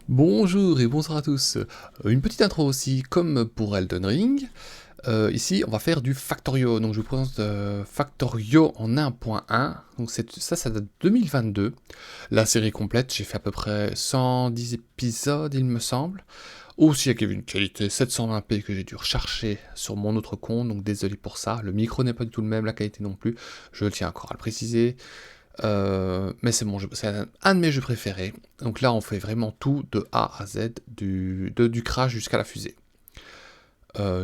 Bonjour et bonsoir à tous. Une petite intro aussi, comme pour Elden Ring. Ici, on va faire du Factorio. Donc, je vous présente Factorio en 1.1. Donc, ça date de 2022. La série complète, j'ai fait à peu près 110 épisodes, il me semble. Aussi, avec une qualité 720p que j'ai dû rechercher sur mon autre compte. Donc, désolé pour ça. Le micro n'est pas du tout le même, la qualité non plus. Je tiens encore à le préciser. Mais c'est mon jeu, c'est un de mes jeux préférés. Donc là, on fait vraiment tout de A à Z, du crash jusqu'à la fusée.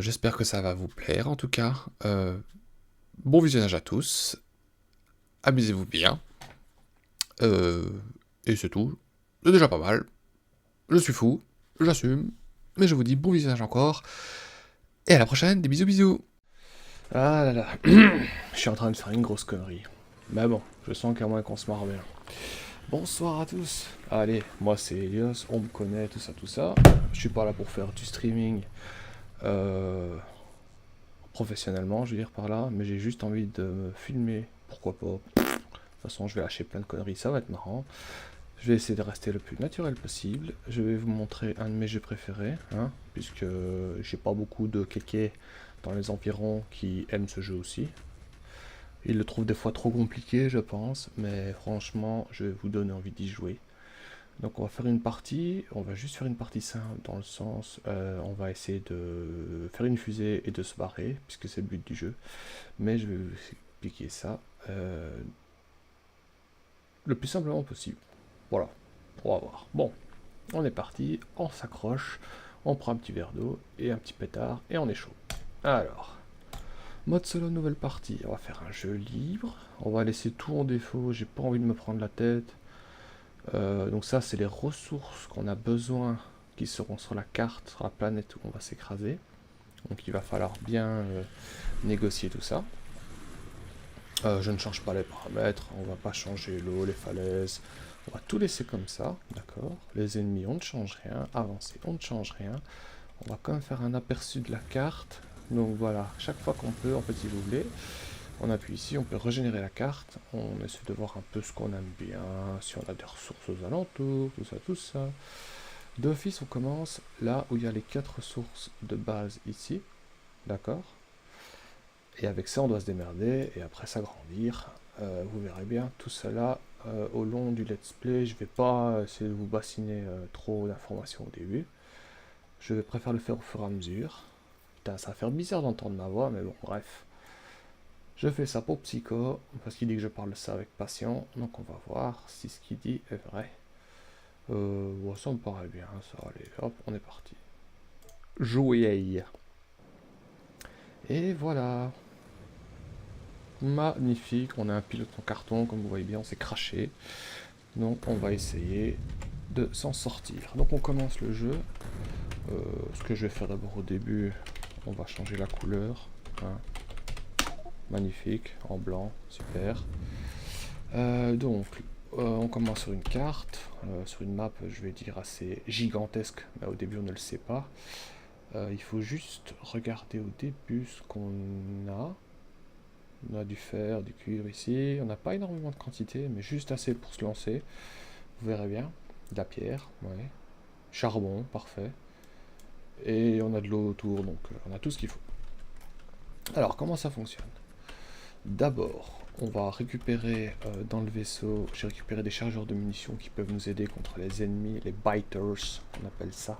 J'espère que ça va vous plaire en tout cas. Bon visionnage à tous. Amusez-vous bien. Euh, et c'est tout. C'est déjà pas mal. Je suis fou. J'assume. Mais je vous dis bon visionnage encore. Et à la prochaine. Des bisous bisous. Ah là là, je suis en train de faire une grosse connerie. Mais bon, je sens qu'à moins qu'on se marre bien. Bonsoir à tous. Allez, moi c'est Elios, on me connaît, tout ça, tout ça. Je suis pas là pour faire du streaming euh, professionnellement, je veux dire par là, mais j'ai juste envie de me filmer. Pourquoi pas? De toute façon, je vais lâcher plein de conneries, ça va être marrant. Je vais essayer de rester le plus naturel possible. Je vais vous montrer un de mes jeux préférés, hein, puisque j'ai pas beaucoup de kékés dans les environs qui aiment ce jeu aussi. Ils le trouvent des fois trop compliqué, je pense, mais franchement, je vais vous donner envie d'y jouer. Donc on va faire une partie, on va juste faire une partie simple dans le sens, on va essayer de faire une fusée et de se barrer, puisque c'est le but du jeu. Mais je vais vous expliquer ça le plus simplement possible. Voilà, pour avoir. Bon, on est parti, on s'accroche, on prend un petit verre d'eau et un petit pétard et on est chaud. Alors, mode solo nouvelle partie, on va faire un jeu libre, on va laisser tout en défaut, j'ai pas envie de me prendre la tête. Donc ça c'est les ressources qu'on a besoin qui seront sur la carte, sur la planète où on va s'écraser. Donc il va falloir bien négocier tout ça. Je ne change pas les paramètres, on va pas changer l'eau, les falaises, on va tout laisser comme ça, d'accord. Les ennemis on ne change rien, avancer on ne change rien. On va quand même faire un aperçu de la carte. Donc voilà, chaque fois qu'on peut, en fait si vous voulez, on appuie ici, on peut régénérer la carte, on essaie de voir un peu ce qu'on aime bien, si on a des ressources aux alentours, tout ça, tout ça. D'office, on commence là où il y a les 4 ressources de base ici, d'accord. Et avec ça, on doit se démerder et après s'agrandir. Vous verrez bien tout cela au long du let's play. Je vais pas essayer de vous bassiner trop d'informations au début. Je préfère le faire au fur et à mesure. Putain, ça va faire bizarre d'entendre ma voix, mais bon, bref. Je fais ça pour Psycho, parce qu'il dit que je parle de ça avec passion, donc on va voir si ce qu'il dit est vrai. Ouais, ça me paraît bien, ça, allez, hop, on est parti. Jouer. Et voilà. Magnifique, on a un pilote en carton, comme vous voyez bien, on s'est craché. Donc on va essayer de s'en sortir. Donc on commence le jeu. Ce que je vais faire d'abord au début, on va changer la couleur. Hein. Magnifique, en blanc, super. Donc, on commence sur une carte, sur une map, je vais dire assez gigantesque, mais au début on ne le sait pas. Il faut juste regarder au début ce qu'on a. On a du fer, du cuivre ici, on n'a pas énormément de quantité, mais juste assez pour se lancer. Vous verrez bien. De la pierre, ouais. Charbon, parfait. Et on a de l'eau autour, donc on a tout ce qu'il faut. Alors, comment ça fonctionne? D'abord, on va récupérer dans le vaisseau, j'ai récupéré des chargeurs de munitions qui peuvent nous aider contre les ennemis, les biters, on appelle ça,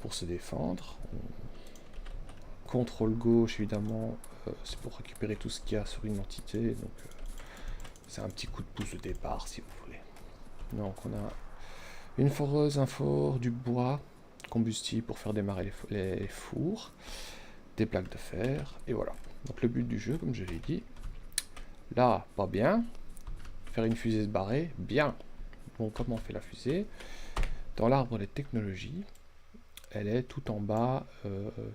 pour se défendre. Contrôle gauche, évidemment, c'est pour récupérer tout ce qu'il y a sur une entité, donc c'est un petit coup de pouce de départ si vous voulez. Donc on a une foreuse, un four, du bois, combustible pour faire démarrer les fours, des plaques de fer, et voilà. Donc le but du jeu, comme je l'ai dit, là, pas bien. Faire une fusée se barrer, bien. Bon, comment on fait la fusée? Dans l'arbre des technologies, elle est tout en bas.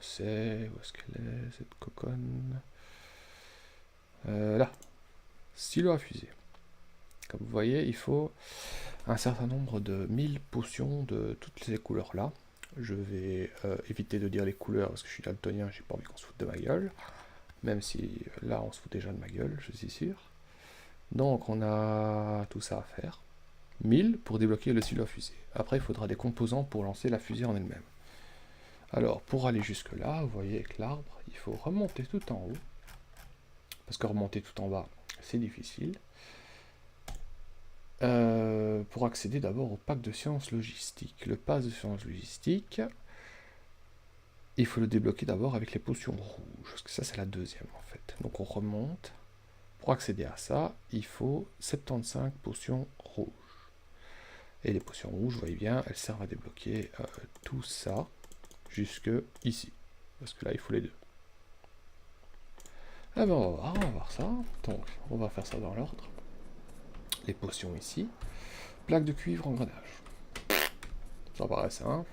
C'est... Où est-ce qu'elle est, cette coconne? Là. Stylo à fusée. Comme vous voyez, il faut un certain nombre de 1000 potions de toutes ces couleurs-là. Je vais éviter de dire les couleurs parce que je suis daltonien, j'ai pas envie qu'on se foute de ma gueule. Même si là, on se fout déjà de ma gueule, je suis sûr. Donc, on a tout ça à faire. 1000 pour débloquer le silo à fusée. Après, il faudra des composants pour lancer la fusée en elle-même. Alors, pour aller jusque là, vous voyez avec l'arbre, il faut remonter tout en haut. Parce que remonter tout en bas, c'est difficile. Pour accéder d'abord au pack de sciences logistiques. Le pass de sciences logistiques, il faut le débloquer d'abord avec les potions rouges. Parce que ça, c'est la deuxième en fait. Donc on remonte. Pour accéder à ça, il faut 75 potions rouges. Et les potions rouges, vous voyez bien, elles servent à débloquer tout ça jusque ici. Parce que là, il faut les deux. Eh ben on va voir ça. Donc, on va faire ça dans l'ordre. Les potions ici. Plaque de cuivre, engrenage. Ça paraît simple.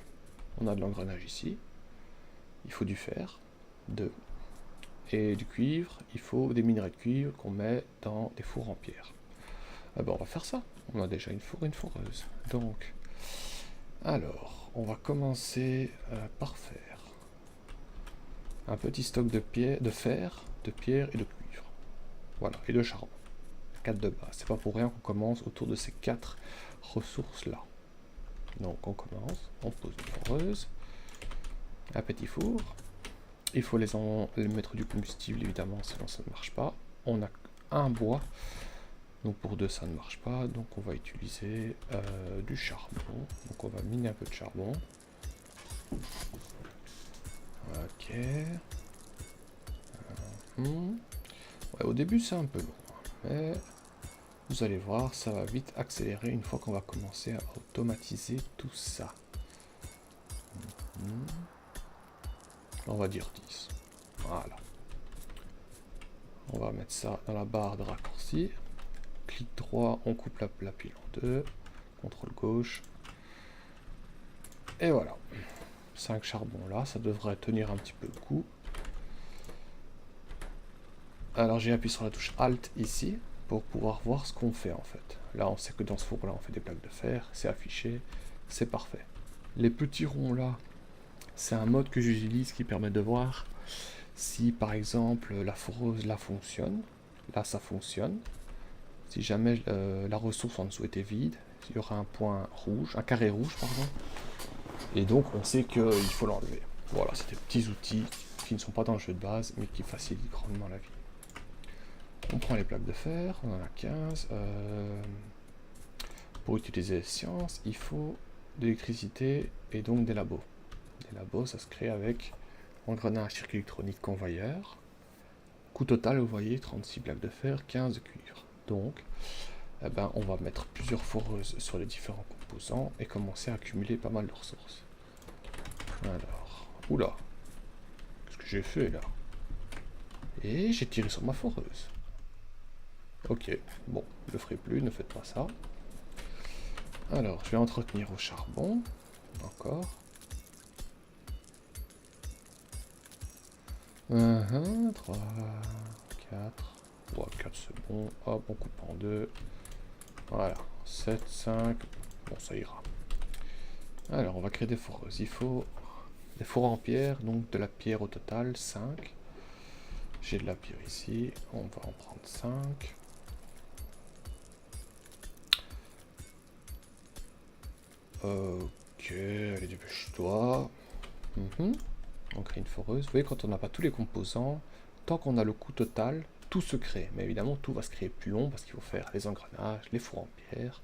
On a de l'engrenage ici. Il faut du fer. 2. Et du cuivre, il faut des minerais de cuivre qu'on met dans des fours en pierre. Eh ben on va faire ça. On a déjà une four et une foreuse. Donc, alors, on va commencer par faire un petit stock de fer, de pierre et de cuivre. Voilà, et de charbon. 4 de base. C'est pas pour rien qu'on commence autour de ces 4 ressources-là. Donc on commence, on pose une foreuse, un petit four. Il faut les mettre du combustible évidemment, sinon ça ne marche pas. On a un bois, donc pour 2 ça ne marche pas, donc on va utiliser du charbon. Donc on va miner un peu de charbon. Ok. Ouais, au début c'est un peu long, mais vous allez voir, ça va vite accélérer une fois qu'on va commencer à automatiser tout ça. On va dire 10. Voilà. On va mettre ça dans la barre de raccourci. Clic droit, on coupe la pile en deux. CTRL gauche. Et voilà. 5 charbons là, ça devrait tenir un petit peu le coup. Alors j'ai appuyé sur la touche Alt ici pour pouvoir voir ce qu'on fait en fait. Là on sait que dans ce four là on fait des plaques de fer, c'est affiché, c'est parfait. Les petits ronds là, c'est un mode que j'utilise qui permet de voir si par exemple la foreuse là fonctionne. Là ça fonctionne. Si jamais la ressource en dessous était vide, il y aura un point rouge, un carré rouge pardon. Et donc on sait qu'il faut l'enlever. Voilà, c'est des petits outils qui ne sont pas dans le jeu de base mais qui facilitent grandement la vie. On prend les plaques de fer, on en a 15. Pour utiliser les sciences, il faut de l'électricité et donc des labos. Des labos, ça se crée avec engrenage circuit électronique convoyeur. Coût total, vous voyez, 36 plaques de fer, 15 de cuivre. Donc, eh ben, on va mettre plusieurs foreuses sur les différents composants et commencer à accumuler pas mal de ressources. Alors, oula, qu'est-ce que j'ai fait là? Et j'ai tiré sur ma foreuse. Ok, bon, je le ferai plus, ne faites pas ça. Alors, je vais entretenir au charbon. Encore. 1, 3, 4. Ouais, 4 c'est bon. Hop, on coupe en deux. Voilà, 7, 5. Bon, ça ira. Alors, on va créer des foreuses. Il faut des fours en pierre, donc de la pierre au total, 5. J'ai de la pierre ici, on va en prendre 5. Ok, allez, dépêche-toi. On crée une foreuse. Vous voyez, quand on n'a pas tous les composants, tant qu'on a le coût total, tout se crée. Mais évidemment, tout va se créer plus long parce qu'il faut faire les engrenages, les fours en pierre.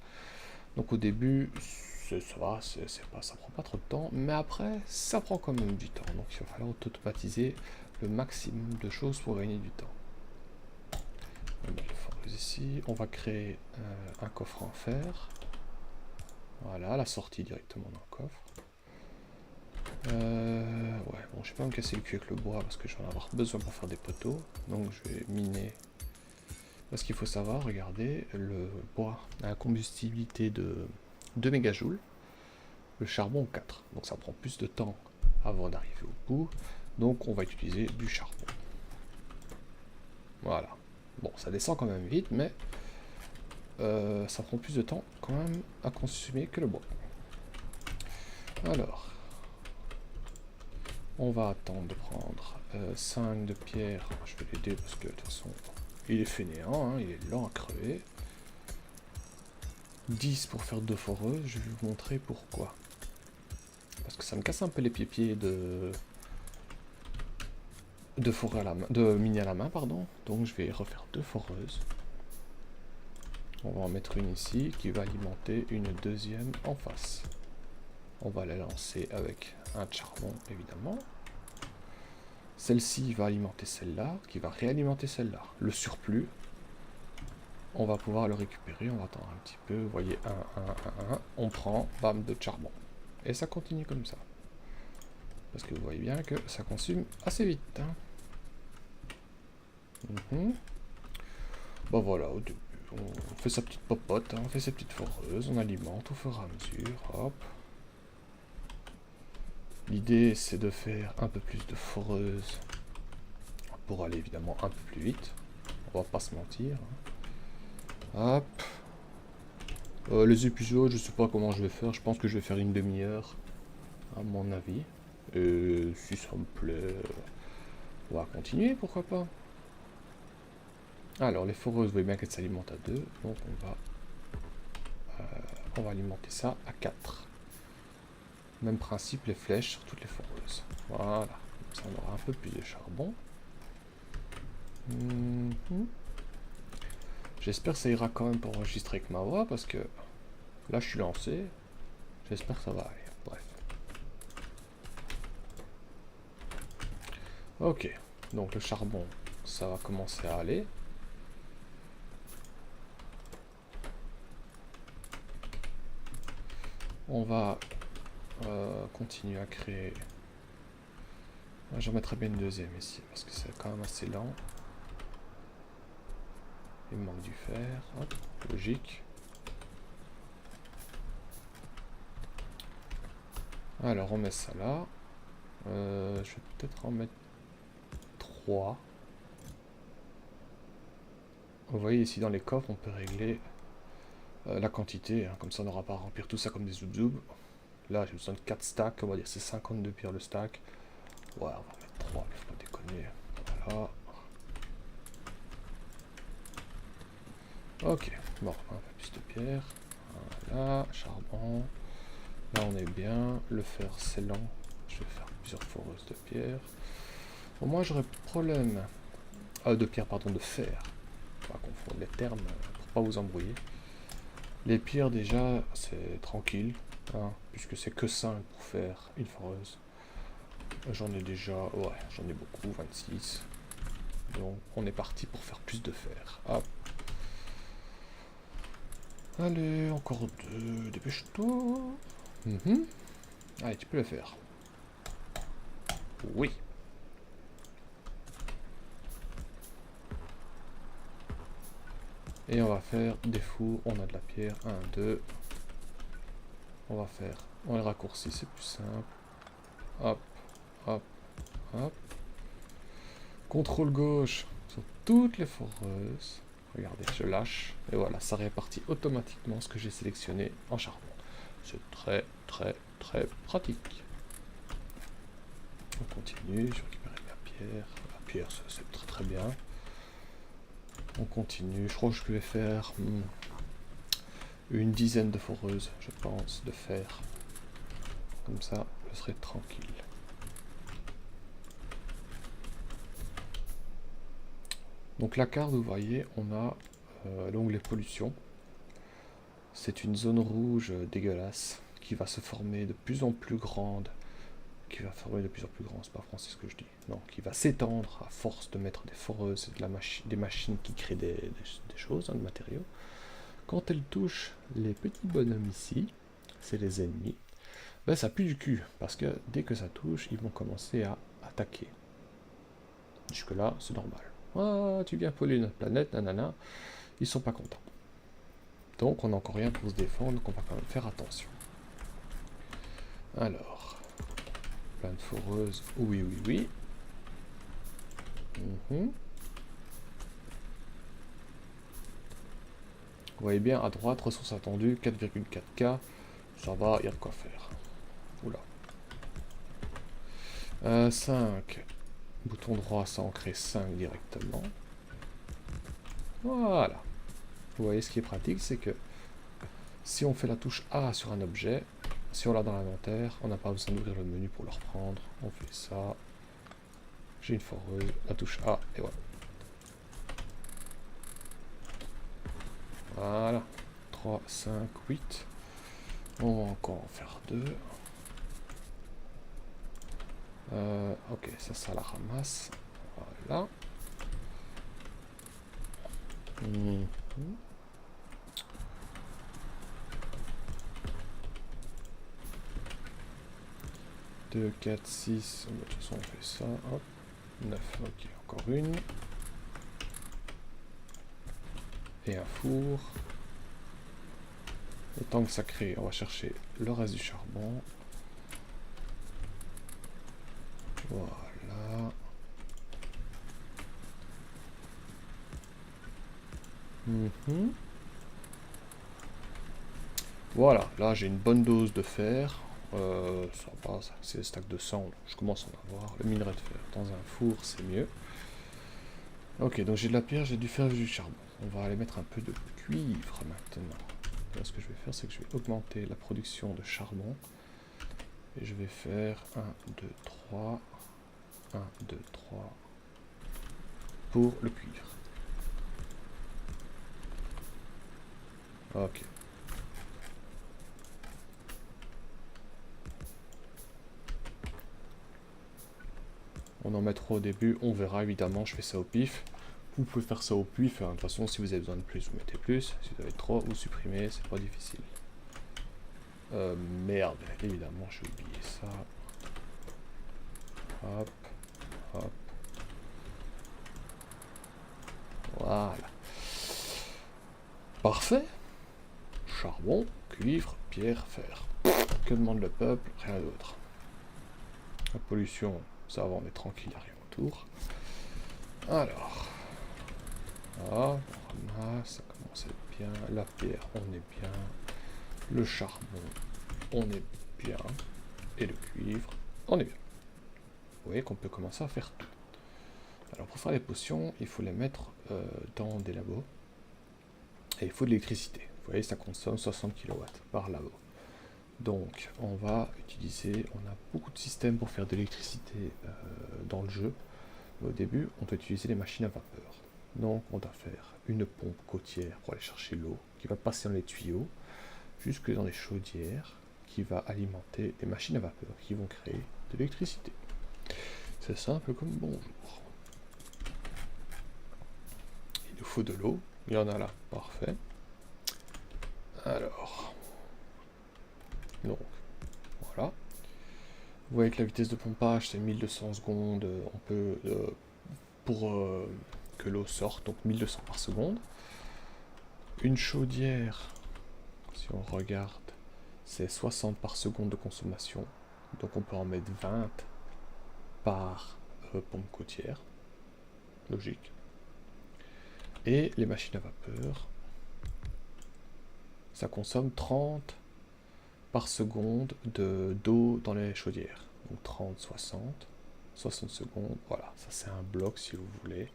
Donc au début, ça va, ça prend pas trop de temps. Mais après, ça prend quand même du temps. Donc il va falloir automatiser le maximum de choses pour gagner du temps. On va mettre la foreuse ici. On va créer un coffre en fer. Voilà, la sortie directement dans le coffre. Ouais, bon, je vais pas me casser le cul avec le bois parce que je vais en avoir besoin pour faire des poteaux. Donc je vais miner. Parce qu'il faut savoir, regardez, le bois a une combustibilité de 2 mégajoules, le charbon 4. Donc ça prend plus de temps avant d'arriver au bout. Donc on va utiliser du charbon. Voilà. Bon, ça descend quand même vite, mais ça prend plus de temps quand même à consommer que le bois. Alors, on va attendre de prendre 5 de pierre. Je vais l'aider parce que de toute façon, il est fainéant, hein, il est lent à crever. 10 pour faire 2 foreuses. Je vais vous montrer pourquoi. Parce que ça me casse un peu les pieds de forêt à la main, de mini à la main, pardon. Donc je vais refaire 2 foreuses. On va en mettre une ici qui va alimenter une deuxième en face. On va la lancer avec un charbon, évidemment. Celle-ci va alimenter celle-là, qui va réalimenter celle-là. Le surplus, on va pouvoir le récupérer. On va attendre un petit peu. Vous voyez, 1. On prend, bam, de charbon. Et ça continue comme ça. Parce que vous voyez bien que ça consomme assez vite. Hein. Bon voilà, au début, on fait sa petite popote, hein, on fait ses petites foreuses, on alimente au fur et à mesure, hop. L'idée c'est de faire un peu plus de foreuses pour aller évidemment un peu plus vite. On va pas se mentir. Hein. Hop. Les épisodes, je sais pas comment je vais faire, je pense que je vais faire une demi-heure, à mon avis. Et si ça me plaît, on va continuer, pourquoi pas. Alors les foreuses, vous voyez bien qu'elles s'alimentent à 2, donc on va alimenter ça à 4. Même principe, les flèches sur toutes les foreuses. Voilà, comme ça on aura un peu plus de charbon. J'espère que ça ira quand même pour enregistrer avec ma voix, parce que là je suis lancé. J'espère que ça va aller. Bref. Ok, donc le charbon, ça va commencer à aller. On va continuer à créer. J'en mettrai bien une deuxième ici, parce que c'est quand même assez lent. Il me manque du fer, hop, logique. Alors on met ça là. Je vais peut-être en mettre 3. Vous voyez ici dans les coffres, on peut régler la quantité, hein, comme ça on n'aura pas à remplir tout ça comme des zoub-zoub. Là j'ai besoin de 4 stacks, on va dire c'est 52 pierres le stack. Ouais, on va mettre 3, il faut pas déconner. Voilà. Ok, bon, un peu plus de pierre. Voilà, charbon. Là on est bien. Le fer c'est lent. Je vais faire plusieurs foreuses de pierre. Au moins j'aurais problème. De pierre, pardon, de fer. On va confondre les termes pour pas vous embrouiller. Les pierres déjà c'est tranquille. Hein, puisque c'est que 5 pour faire une foreuse. J'en ai déjà. Ouais, j'en ai beaucoup, 26. Donc on est parti pour faire plus de fer. Hop. Allez, encore 2, dépêche-toi. Allez, tu peux le faire. Oui. Et on va faire des fours, on a de la pierre, 1, 2. On va faire, on les raccourcit, c'est plus simple. Hop, hop, hop. Contrôle gauche sur toutes les foreuses. Regardez, je lâche, et voilà, ça répartit automatiquement ce que j'ai sélectionné en charbon. C'est très, très, très pratique. On continue, je récupère la pierre. La pierre, c'est très très bien. On continue, je crois que je vais faire une dizaine de foreuses, je pense, de fer. Comme ça, je serai tranquille. Donc la carte, vous voyez, on a l'onglet pollution. C'est une zone rouge dégueulasse qui va se former de plus en plus grande. C'est pas français ce que je dis. Non, qui va s'étendre à force de mettre des foreuses et des machines qui créent des choses, hein, des matériaux. Quand elle touche les petits bonhommes ici, c'est les ennemis, ben ça pue du cul, parce que dès que ça touche, ils vont commencer à attaquer. Jusque là, c'est normal. Ah, tu viens polluer notre planète, nanana. Ils sont pas contents. Donc on n'a encore rien pour se défendre, donc on va quand même faire attention. Alors, plein de foreuses, oui, oui, oui. Vous voyez bien, à droite, ressources attendues, 4,4K. Ça va, il y a de quoi faire. Oula. 5. Bouton droit, ça en crée 5 directement. Voilà. Vous voyez, ce qui est pratique, c'est que Si on fait la touche A sur un objet, si on l'a dans l'inventaire, on n'a pas besoin d'ouvrir le menu pour le reprendre. On fait ça. J'ai une foreuse, la touche A, et voilà. Voilà. 3, 5, 8. On va encore en faire 2. Ok, ça la ramasse. Voilà. Mhm. 2, 4, 6. De toute façon, on fait ça. Hop. 9. Ok, encore une. Et un four. Le temps que ça crée, on va chercher le reste du charbon. Voilà. Voilà, là j'ai une bonne dose de fer. Ça passe, c'est le stack de sang, donc je commence à en avoir. Le minerai de fer dans un four, c'est mieux. Ok, donc j'ai de la pierre, j'ai du fer, j'ai du charbon. On va aller mettre un peu de cuivre maintenant. Là, ce que je vais faire, c'est que je vais augmenter la production de charbon. Et je vais faire 1, 2, 3. 1, 2, 3. Pour le cuivre. Ok. On en mettra au début, on verra évidemment, je fais ça au pif. Vous pouvez faire ça au pif, de toute façon si vous avez besoin de plus, vous mettez plus. Si vous avez trop, vous supprimez, c'est pas difficile. Merde, évidemment j'ai oublié ça. Hop, hop. Voilà. Parfait. Charbon, cuivre, pierre, fer. Que demande le peuple? Rien d'autre. La pollution, ça va, on est tranquille, il n'y a rien autour. Alors. Ah, on ramasse, ça commence à être bien. La pierre, on est bien. Le charbon, on est bien. Et le cuivre, on est bien. Vous voyez qu'on peut commencer à faire tout. Alors pour faire les potions, il faut les mettre dans des labos. Et il faut de l'électricité. Vous voyez, ça consomme 60 kW par labo. Donc on va utiliser, on a beaucoup de systèmes pour faire de l'électricité dans le jeu. Au début, on doit utiliser les machines à vapeur. Donc on doit faire une pompe côtière pour aller chercher l'eau, qui va passer dans les tuyaux, jusque dans les chaudières, qui va alimenter les machines à vapeur, qui vont créer de l'électricité. C'est simple comme bonjour. Il nous faut de l'eau, il y en a là, parfait. Alors, donc, voilà. Vous voyez que la vitesse de pompage c'est 1200 secondes, on peut, pour que l'eau sorte, donc 1200 par seconde. Une chaudière, si on regarde, c'est 60 par seconde de consommation, donc on peut en mettre 20 par pompe côtière, logique. Et les machines à vapeur, ça consomme 30 par seconde d'eau dans les chaudières. Donc 30, 60, 60 secondes, voilà, ça c'est un bloc si vous voulez.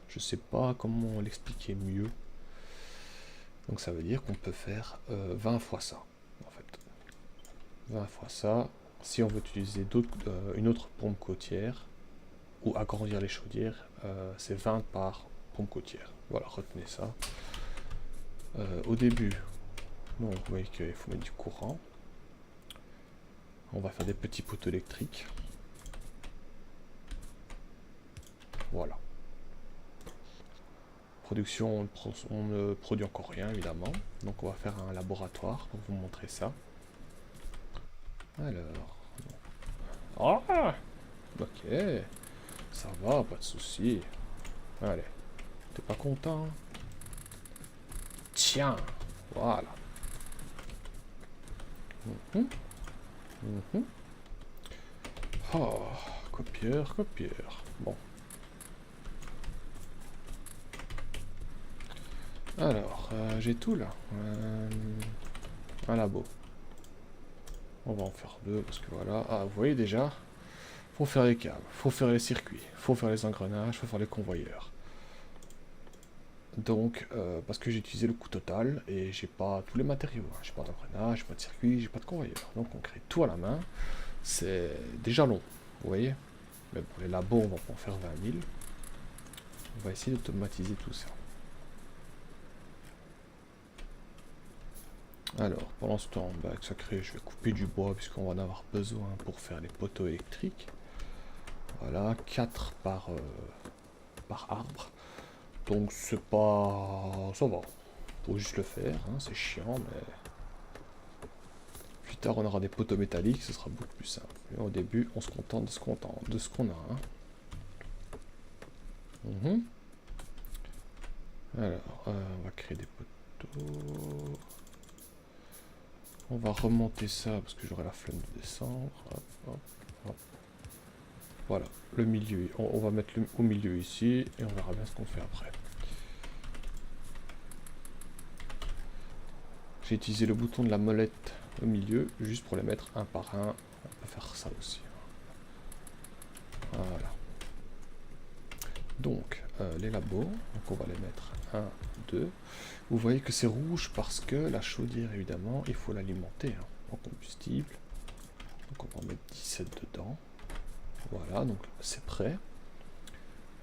Je sais pas comment l'expliquer mieux. Donc ça veut dire qu'on peut faire 20 fois ça, en fait. 20 fois ça, si on veut utiliser une autre pompe côtière, ou agrandir les chaudières, c'est 20 par pompe côtière. Voilà, retenez ça. Au début, donc vous voyez qu'il faut mettre du courant. On va faire des petits poteaux électriques. Voilà. Production, on ne produit encore rien évidemment. Donc on va faire un laboratoire pour vous montrer ça. Alors. Ah, ok. Ça va, pas de souci. Allez. T'es pas content? Tiens. Voilà. Oh, copieur, copieur. Bon. Alors, j'ai tout là. Un labo. On va en faire deux parce que voilà. Ah, vous voyez déjà, faut faire les câbles, faut faire les circuits, faut faire les engrenages, faut faire les convoyeurs. Donc, parce que j'ai utilisé le coût total et j'ai pas tous les matériaux. Hein. J'ai pas d'engrenage, j'ai pas de circuit, j'ai pas de convoyeur. Donc on crée tout à la main. C'est déjà long, vous voyez. Mais pour les labos, on va pas en faire 20 000. On va essayer d'automatiser tout ça. Alors, pendant ce temps, avec ça crée, je vais couper du bois puisqu'on va en avoir besoin pour faire les poteaux électriques. Voilà, 4 par arbre. Donc c'est pas... ça va. Faut juste le faire, hein, c'est chiant, mais... Plus tard, on aura des poteaux métalliques, ce sera beaucoup plus simple. Mais au début, on se contente de ce qu'on a. Hein. Alors, on va créer des poteaux. On va remonter ça parce que j'aurai la flemme de descendre. Hop, hop, hop. Voilà, le milieu. On va mettre au milieu ici et on verra bien ce qu'on fait après. J'ai utilisé le bouton de la molette au milieu juste pour les mettre un par un. On peut faire ça aussi. Voilà. Donc, les labos, donc on va les mettre 1, 2. Vous voyez que c'est rouge parce que la chaudière, évidemment, il faut l'alimenter hein, en combustible. Donc on va mettre 17 dedans. Voilà, donc c'est prêt.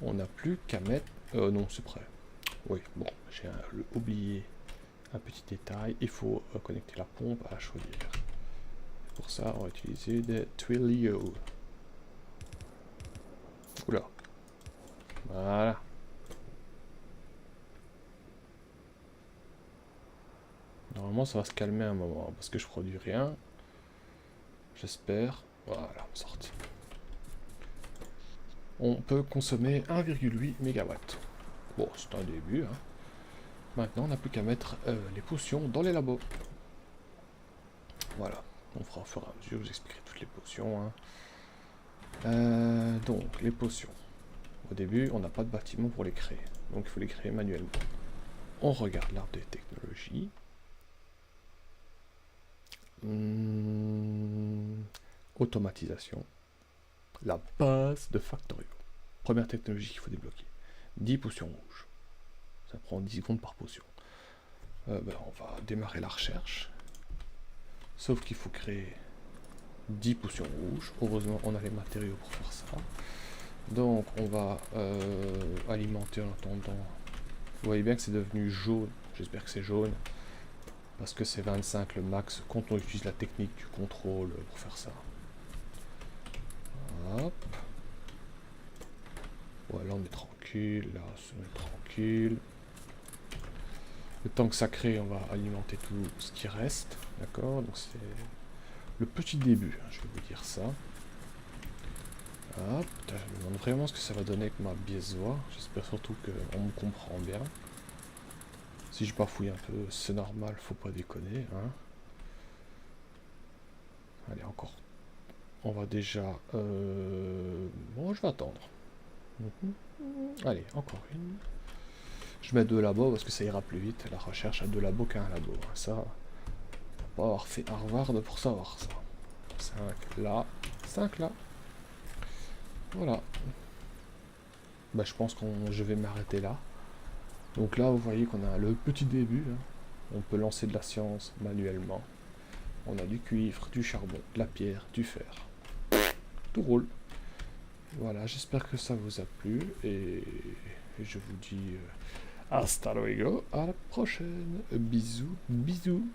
On n'a plus qu'à mettre... non, c'est prêt. Oui, bon, j'ai oublié un petit détail. Il faut connecter la pompe à la chaudière. Pour ça, on va utiliser des tuyaux. Oula. Voilà. Normalement, ça va se calmer un moment, parce que je produis rien. J'espère. Voilà, sorti. On peut consommer 1,8 MW. Bon, c'est un début. Hein. Maintenant, on n'a plus qu'à mettre les potions dans les labos. Voilà. On fera au fur et à mesure, je vous expliquerai toutes les potions. Hein. Donc, les potions. Au début, on n'a pas de bâtiment pour les créer. Donc, il faut les créer manuellement. On regarde l'arbre des technologies. Automatisation. La base de Factorio. Première technologie qu'il faut débloquer. 10 potions rouges. Ça prend 10 secondes par potion. On va démarrer la recherche. Sauf qu'il faut créer 10 potions rouges. Heureusement, on a les matériaux pour faire ça. Donc, on va alimenter en attendant. Vous voyez bien que c'est devenu jaune. J'espère que c'est jaune. Parce que c'est 25 le max quand on utilise la technique du contrôle pour faire ça. Hop. Voilà, on est tranquille. Là, on est tranquille. Le temps que ça crée, on va alimenter tout ce qui reste. D'accord. Donc c'est le petit début, hein, je vais vous dire ça. Hop. Je me demande vraiment ce que ça va donner avec ma biaisoire. J'espère surtout qu'on me comprend bien. Si je bafouille un peu, c'est normal, faut pas déconner. Hein. Allez, encore. On va déjà... Bon, je vais attendre. Allez, encore une. Je mets 2 labos parce que ça ira plus vite. La recherche à 2 labos qu'un labo. Ça, faut pas avoir fait Harvard pour savoir ça. 5 là, 5 là. Voilà. Bah, je pense que je vais m'arrêter là. Donc là, vous voyez qu'on a le petit début. Hein. On peut lancer de la science manuellement. On a du cuivre, du charbon, de la pierre, du fer. Tout roule. Voilà, j'espère que ça vous a plu. Et je vous dis hasta luego. À la prochaine. Bisous, bisous.